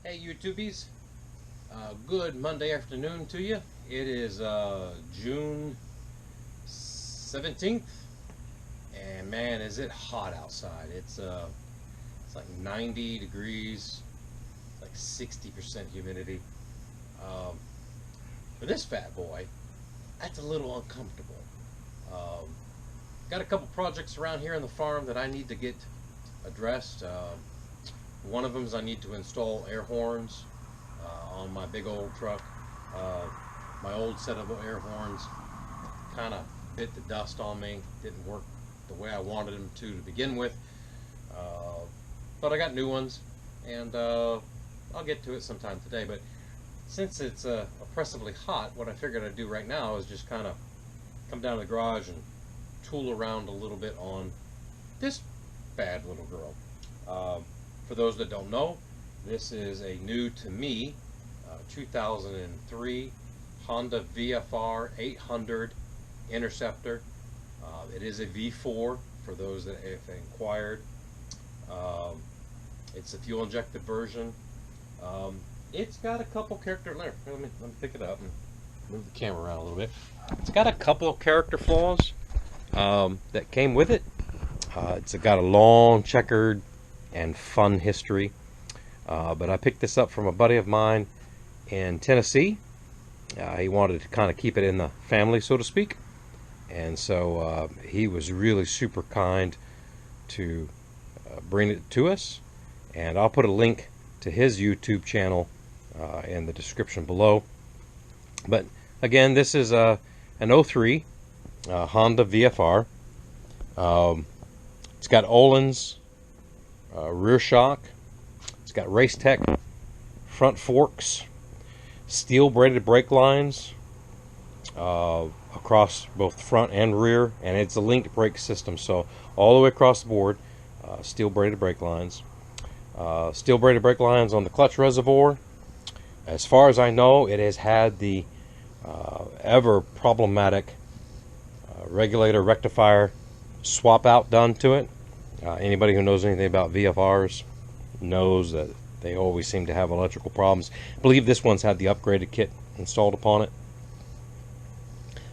Hey YouTubies, good Monday afternoon to you. It is June 17th, and man, is it hot outside. It's like 90 degrees, like 60% humidity. Um, for this fat boy, that's a little uncomfortable. Um, got a couple projects around here on the farm that I need to get addressed. One of them is I need to install air horns on my big old truck. My old set of air horns kind of bit the dust on me. Didn't work the way I wanted them to begin with. But I got new ones, and I'll get to it sometime today. But since it's oppressively hot, what I figured I'd do right now is just kind of come down to the garage and tool around a little bit on this bad little girl. For those that don't know, this is a new to me 2003 Honda VFR 800 Interceptor. It is a V4 for those that have inquired. It's a fuel injected version. It's got a couple character. Let me pick it up and move the camera around a little bit. It's got a couple of character flaws that came with it. It's got a long checkered and fun history, but I picked this up from a buddy of mine in Tennessee. He wanted to kind of keep it in the family, so to speak, and so he was really super kind to bring it to us, and I'll put a link to his YouTube channel in the description below. But again, this is an 03 Honda VFR. It's got Öhlins rear shock. It's got Race Tech front forks, steel braided brake lines across both front and rear, and it's a linked brake system, so all the way across the board, steel braided brake lines. Steel braided brake lines on the clutch reservoir. As far as I know, it has had the ever problematic regulator rectifier swap out done to it. Anybody who knows anything about VFRs knows that they always seem to have electrical problems. I believe this one's had the upgraded kit installed upon it.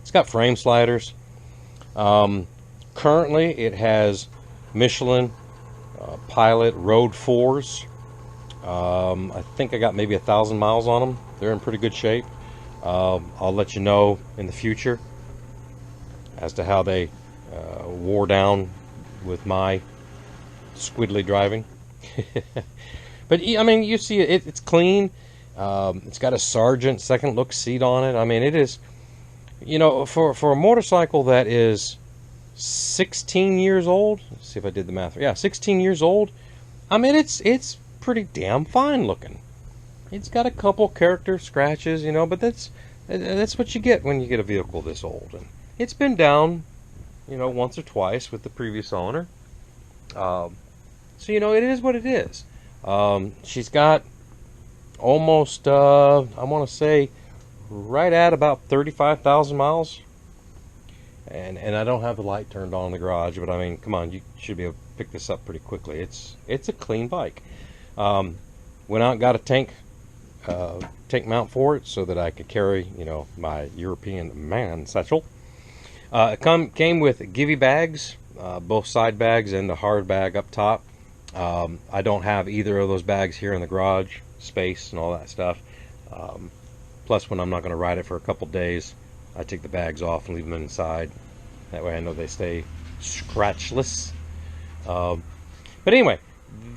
It's got frame sliders. Currently it has Michelin Pilot Road 4s. I think I got maybe 1,000 miles on them. They're in pretty good shape. I'll let you know in the future as to how they wore down with my squiddly driving. But I mean, you see it's clean. It's got a Sargent second look seat on it. I mean, it is, you know, for a motorcycle that is 16 years old. Let's see if I did the math. Yeah, 16 years old. I mean, it's pretty damn fine looking. It's got a couple character scratches, you know, but that's what you get when you get a vehicle this old. And it's been down, you know, once or twice with the previous owner. So, you know, it is what it is. She's got almost, I want to say, right at about 35,000 miles. And I don't have the light turned on in the garage, but I mean, come on, you should be able to pick this up pretty quickly. It's a clean bike. Went out and got a tank mount for it so that I could carry, you know, my European man satchel. It came with Givy bags, both side bags and the hard bag up top. I don't have either of those bags here in the garage space and all that stuff. Plus, when I'm not going to ride it for a couple days, I take the bags off and leave them inside. That way I know they stay scratchless. But anyway,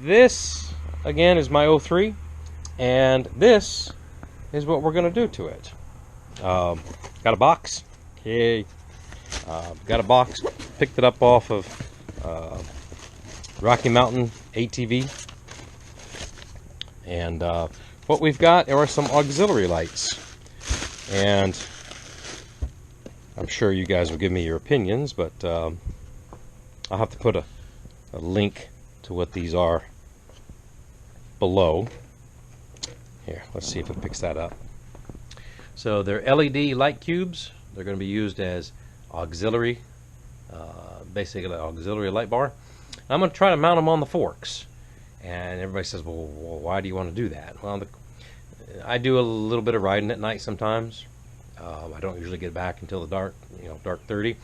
this again is my 03, and this is what we're going to do to it. Got a box. Yay. Got a box. Picked it up off of Rocky Mountain ATV. And what we've got are some auxiliary lights. And I'm sure you guys will give me your opinions, but I'll have to put a link to what these are below. Here, let's see if it picks that up. So they're LED light cubes. They're going to be used as auxiliary, basically an auxiliary light bar. I'm going to try to mount them on the forks. And everybody says, well, why do you want to do that? Well, I do a little bit of riding at night sometimes. I don't usually get back until the dark, dark 30.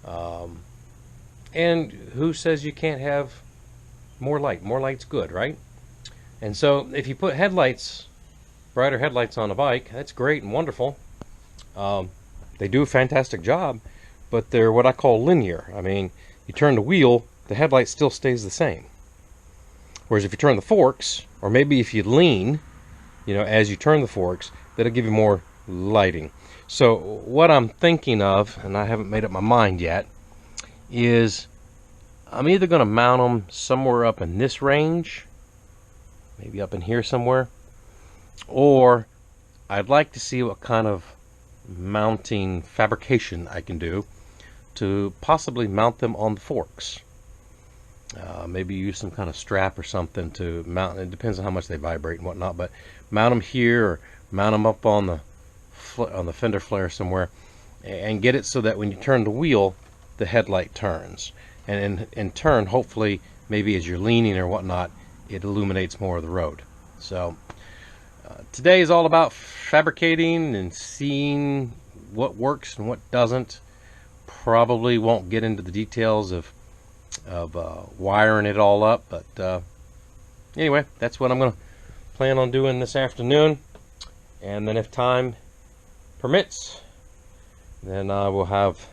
Um, and who says you can't have more light? More light's good, right? And so if you put brighter headlights on a bike, that's great and wonderful. Um, they do a fantastic job, but they're what I call linear. I mean, you turn the wheel, the headlight still stays the same. Whereas if you turn the forks, or maybe if you lean, as you turn the forks, that'll give you more lighting. So what I'm thinking of, and I haven't made up my mind yet, is I'm either going to mount them somewhere up in this range, maybe up in here somewhere, or I'd like to see what kind of mounting fabrication I can do to possibly mount them on the forks. Maybe use some kind of strap or something to mount. It depends on how much they vibrate and whatnot, but mount them here or mount them up on the fender flare somewhere, and get it so that when you turn the wheel, the headlight turns, and in turn, hopefully, maybe as you're leaning or whatnot, it illuminates more of the road. So today is all about fabricating and seeing what works and what doesn't. Probably won't get into the details of wiring it all up, but anyway, that's what I'm going to plan on doing this afternoon. And then if time permits, then I will have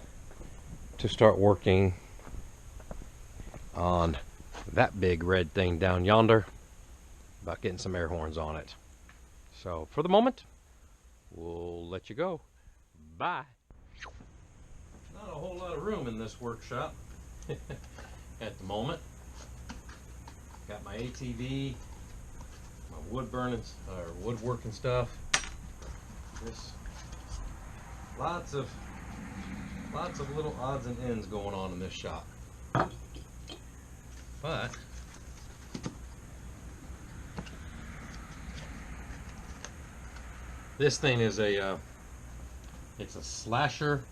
to start working on that big red thing down yonder, about getting some air horns on it. So for the moment, we'll let you go. Bye. Not a whole lot of room in this workshop at the moment. Got my ATV, my woodworking stuff. Just lots of little odds and ends going on in this shop. But this thing is it's a slasher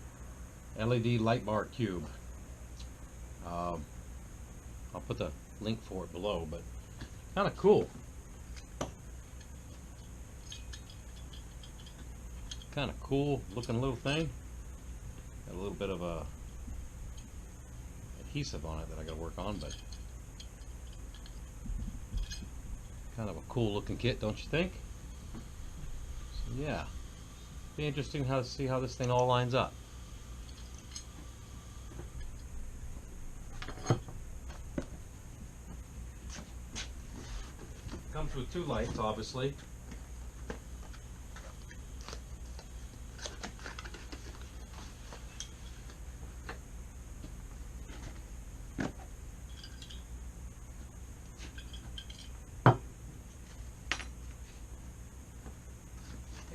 LED light bar cube. I'll put the link for it below, but kind of cool. Kind of cool looking little thing. Got a little bit of a adhesive on it that I got to work on, but kind of a cool looking kit, don't you think? So yeah, be interesting to see how this thing all lines up. Comes with two lights, obviously.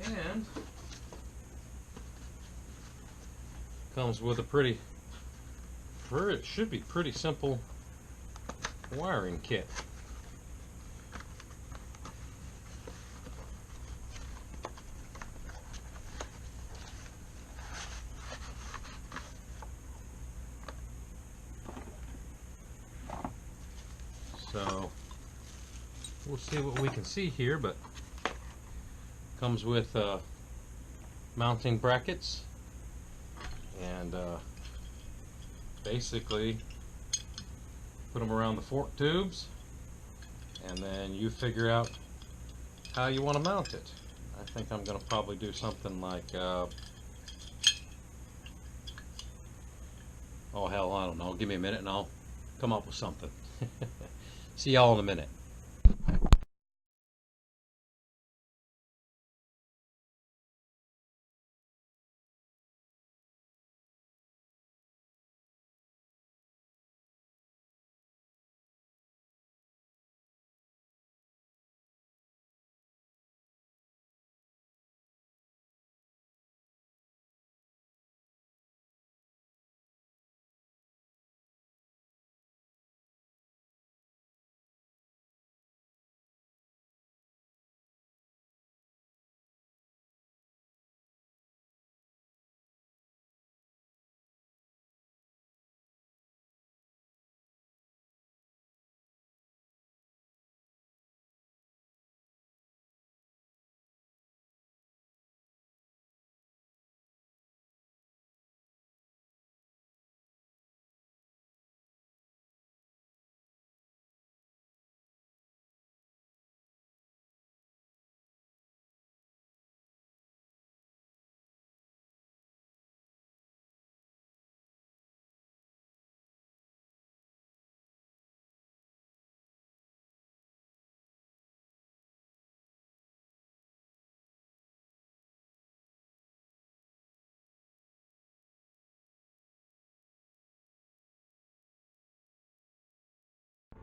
And comes with a it should be pretty simple wiring kit. So we'll see what we can see here, but comes with mounting brackets, and basically put them around the fork tubes, and then you figure out how you want to mount it. I think I'm going to probably do something like oh hell, I don't know, give me a minute and I'll come up with something. See y'all in a minute.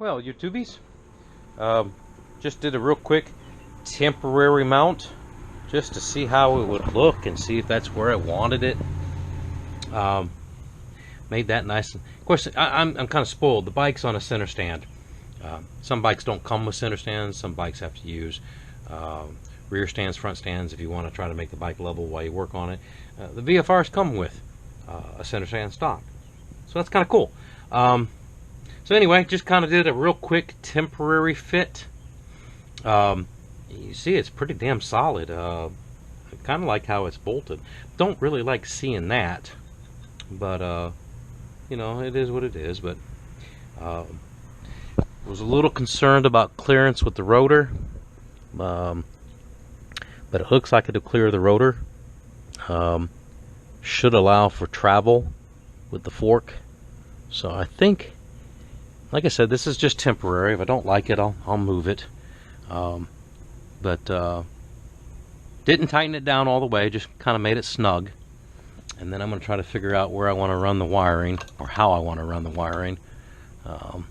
Well, YouTubies, just did a real quick temporary mount just to see how it would look and see if that's where I wanted it. Made that nice. Of course, I'm kind of spoiled. The bike's on a center stand. Some bikes don't come with center stands. Some bikes have to use rear stands, front stands if you want to try to make the bike level while you work on it. The VFRs come with a center stand stock, so that's kind of cool. So anyway, just kind of did a real quick temporary fit. You see it's pretty damn solid. I kind of like how it's bolted. Don't really like seeing that, but you know, it is what it is. But was a little concerned about clearance with the rotor, but it looks like it'll clear the rotor. Should allow for travel with the fork. So I think, like I said, this is just temporary. If I don't like it, I'll move it. But didn't tighten it down all the way, just kind of made it snug. And then I'm going to try to figure out where I want to run the wiring, or how I want to run the wiring. I'll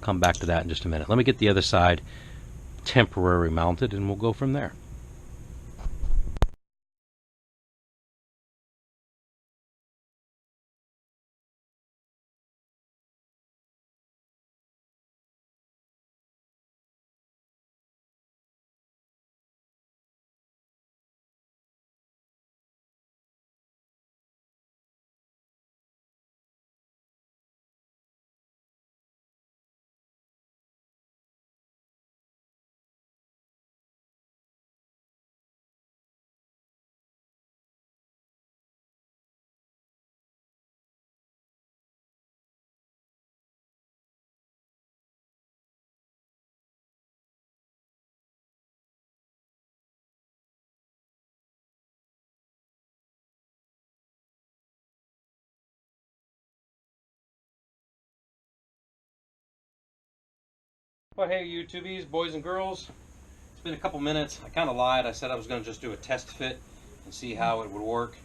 come back to that in just a minute. Let me get the other side temporary mounted, and we'll go from there. Well, hey, YouTubies, boys and girls. It's been a couple minutes. I kind of lied. I said I was going to just do a test fit and see how it would work.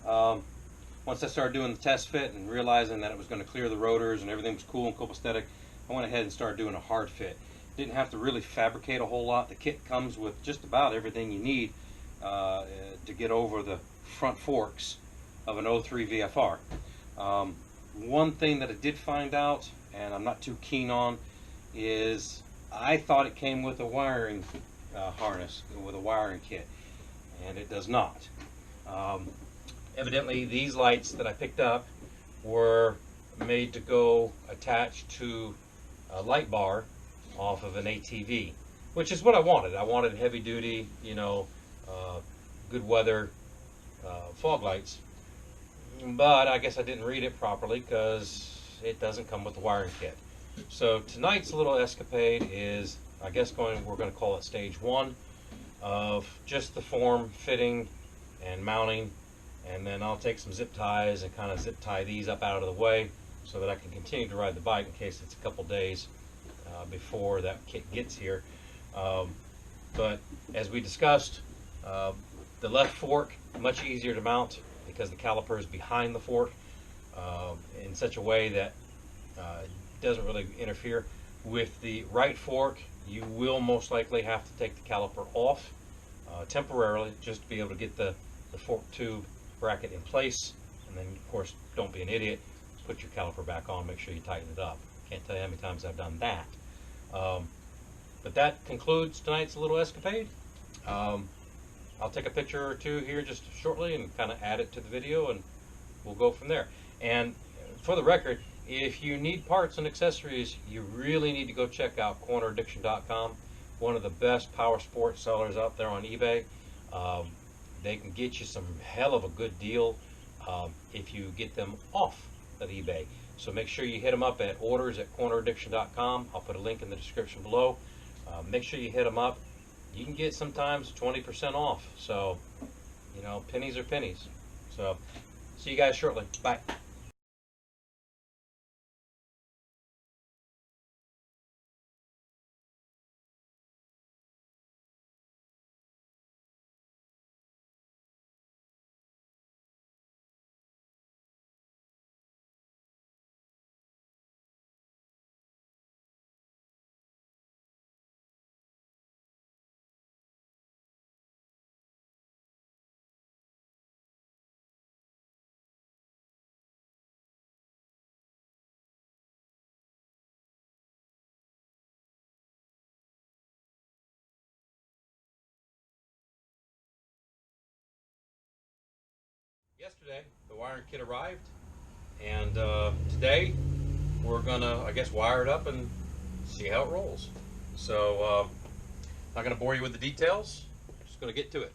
Once I started doing the test fit and realizing that it was going to clear the rotors and everything was cool and copacetic, I went ahead and started doing a hard fit. Didn't have to really fabricate a whole lot. The kit comes with just about everything you need to get over the front forks of an 03 VFR. One thing that I did find out, and I'm not too keen on, is I thought it came with a wiring harness, with a wiring kit, and it does not. Evidently these lights that I picked up were made to go attached to a light bar off of an ATV, which is what I wanted. I wanted heavy duty, you know, good weather fog lights, but I guess I didn't read it properly because it doesn't come with the wiring kit. So tonight's little escapade is, I guess we're going to call it stage one of just the form fitting and mounting, and then I'll take some zip ties and kind of zip tie these up out of the way so that I can continue to ride the bike in case it's a couple days before that kit gets here. But as we discussed, the left fork much easier to mount because the caliper is behind the fork in such a way that doesn't really interfere. With the right fork, you will most likely have to take the caliper off temporarily just to be able to get the fork tube bracket in place, and then of course don't be an idiot, put your caliper back on, make sure you tighten it up. Can't tell you how many times I've done that. But that concludes tonight's little escapade. I'll take a picture or two here just shortly and kind of add it to the video, and we'll go from there. And for the record, if you need parts and accessories, you really need to go check out corneraddiction.com, one of the best power sports sellers out there on eBay. They can get you some hell of a good deal if you get them off of eBay. So make sure you hit them up at orders@corneraddiction.com. I'll put a link in the description below. Make sure you hit them up. You can get sometimes 20% off. So, you know, pennies are pennies. So, see you guys shortly. Bye. Yesterday, the wiring kit arrived, and today we're gonna, I guess, wire it up and see how it rolls. So, not gonna bore you with the details. Just gonna get to it.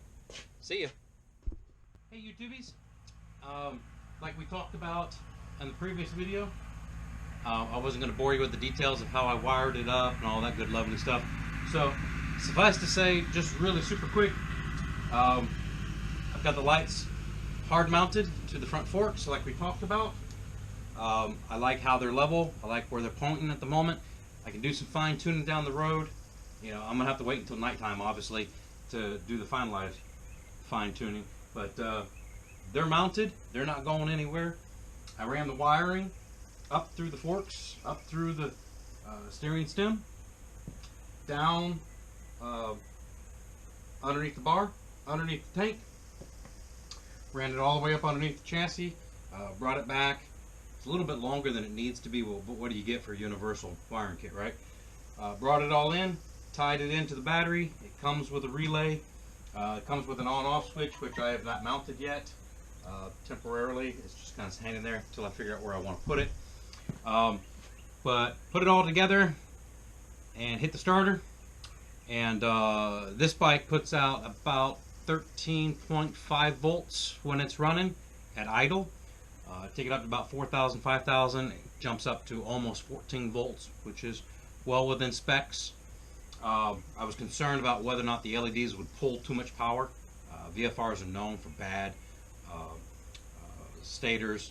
See ya. Hey, YouTubies. Like we talked about in the previous video, I wasn't gonna bore you with the details of how I wired it up and all that good, lovely stuff. So, suffice to say, just really super quick, I've got the lights hard mounted to the front forks like we talked about. I like how they're level. I like where they're pointing at the moment. I can do some fine tuning down the road. You know, I'm gonna have to wait until nighttime, obviously, to do the finalized fine tuning. But they're mounted. They're not going anywhere. I ran the wiring up through the forks, up through the steering stem, down underneath the bar, underneath the tank. Ran it all the way up underneath the chassis, brought it back. It's a little bit longer than it needs to be, but what do you get for a universal wiring kit, right? Brought it all in, tied it into the battery. It comes with a relay. It comes with an on-off switch, which I have not mounted yet temporarily. It's just kind of hanging there until I figure out where I want to put it. But put it all together and hit the starter. And this bike puts out about 13.5 volts when it's running at idle. Take it up to about 4,000, 5,000. It jumps up to almost 14 volts, which is well within specs. I was concerned about whether or not the LEDs would pull too much power. VFRs are known for bad stators,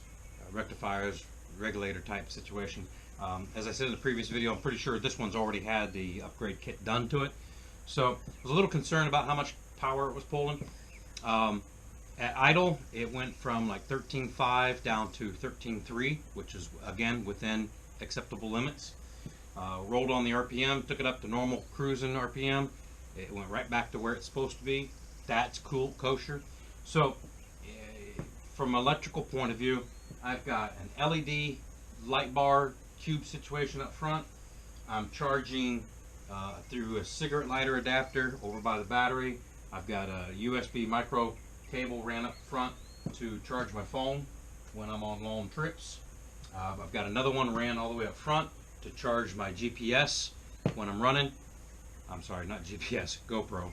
rectifiers, regulator type situation. As I said in the previous video, I'm pretty sure this one's already had the upgrade kit done to it. So I was a little concerned about how much power it was pulling. At idle, it went from like 13.5 down to 13.3, which is again within acceptable limits. Rolled on the RPM, took it up to normal cruising RPM. It went right back to where it's supposed to be. That's cool, kosher. So, from an electrical point of view, I've got an LED light bar cube situation up front. I'm charging through a cigarette lighter adapter over by the battery. I've got a USB micro cable ran up front to charge my phone when I'm on long trips. I've got another one ran all the way up front to charge my GPS when I'm running. I'm sorry, not GPS, GoPro.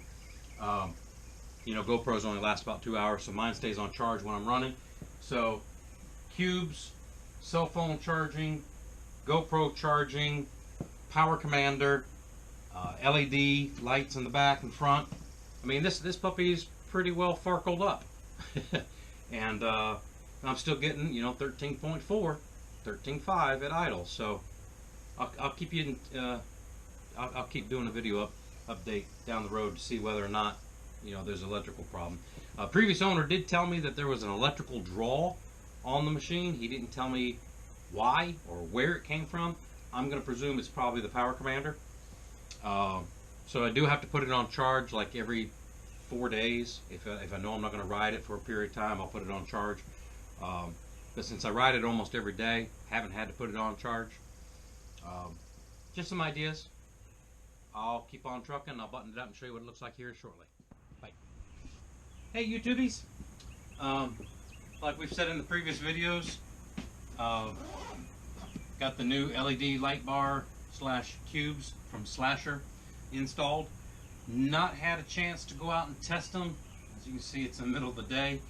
You know, GoPros only last about 2 hours, so mine stays on charge when I'm running. So, cubes, cell phone charging, GoPro charging, power commander, LED lights in the back and front. I mean, this puppy's pretty well farkled up. And I'm still getting, you know, 13.4, 13.5 at idle. So I'll keep you I'll keep doing a video update down the road to see whether or not, you know, there's an electrical problem. Previous owner did tell me that there was an electrical draw on the machine. He didn't tell me why or where it came from. I'm going to presume it's probably the power commander. So I do have to put it on charge like every 4 days. If I know I'm not going to ride it for a period of time, I'll put it on charge. But since I ride it almost every day, haven't had to put it on charge. Just some ideas. I'll keep on trucking. I'll button it up and show you what it looks like here shortly. Bye. Hey, YouTubies. Like we've said in the previous videos, got the new LED light bar / cubes from Slasher installed. Not had a chance to go out and test them. As you can see, it's in the middle of the day.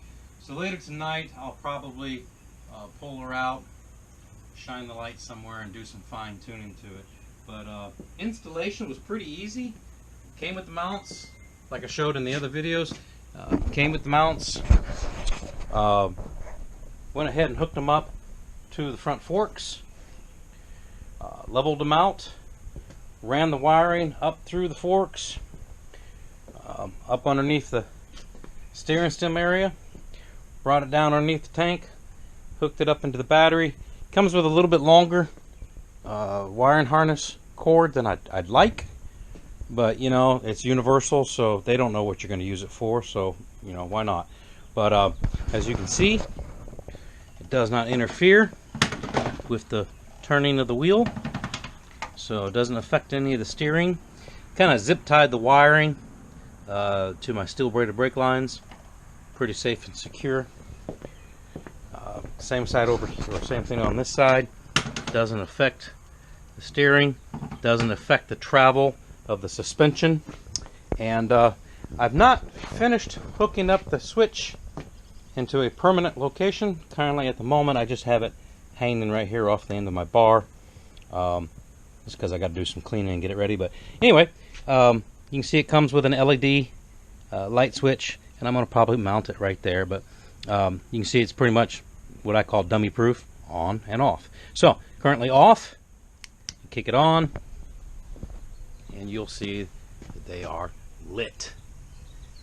So later tonight, I'll probably pull her out, shine the light somewhere, and do some fine tuning to it. But installation was pretty easy. Came with the mounts, like I showed in the other videos. Came with the mounts. Went ahead and hooked them up to the front forks. Leveled them out. Ran the wiring up through the forks. Up underneath the steering stem area. Brought it down underneath the tank. Hooked it up into the battery. Comes with a little bit longer wiring harness cord than I'd like, but you know, it's universal, so they don't know what you're going to use it for, so you know, why not? But as you can see, it does not interfere with the turning of the wheel, so it doesn't affect any of the steering. Kind of zip tied the wiring to my steel braided brake lines. Pretty safe and secure. Same side over here, or same thing on this side. Doesn't affect the steering, doesn't affect the travel of the suspension. And I've not finished hooking up the switch into a permanent location. Currently at the moment I just have it hanging right here off the end of my bar, just because I got to do some cleaning and get it ready. But anyway, you can see it comes with an LED light switch, and I'm going to probably mount it right there. But you can see it's pretty much what I call dummy proof, on and off. So currently off, kick it on, and you'll see that they are lit.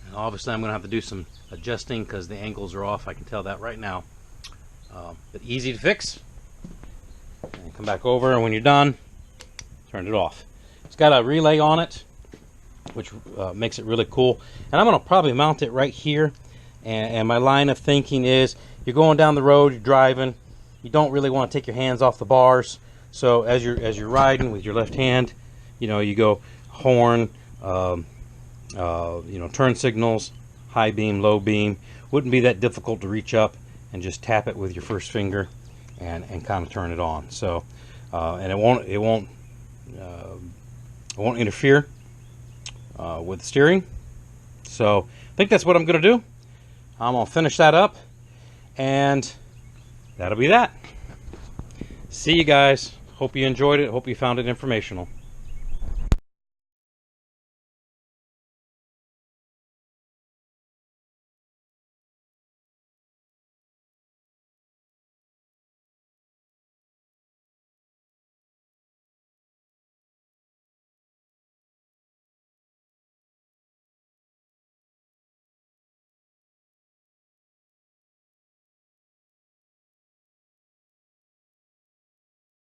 And obviously I'm going to have to do some adjusting because the angles are off. I can tell that right now. But easy to fix. And come back over, and when you're done, turn it off. It's got a relay on it, which makes it really cool. And I'm going to probably mount it right here. And my line of thinking is, you're going down the road, you're driving, you don't really want to take your hands off the bars. So as you're riding with your left hand, you go horn, turn signals, high beam, low beam. Wouldn't be that difficult to reach up and just tap it with your first finger and kind of turn it on. So and it won't interfere with the steering. So I think that's what I'm going to do. I'm going to finish that up, and that'll be that. See you guys. Hope you enjoyed it. Hope you found it informational.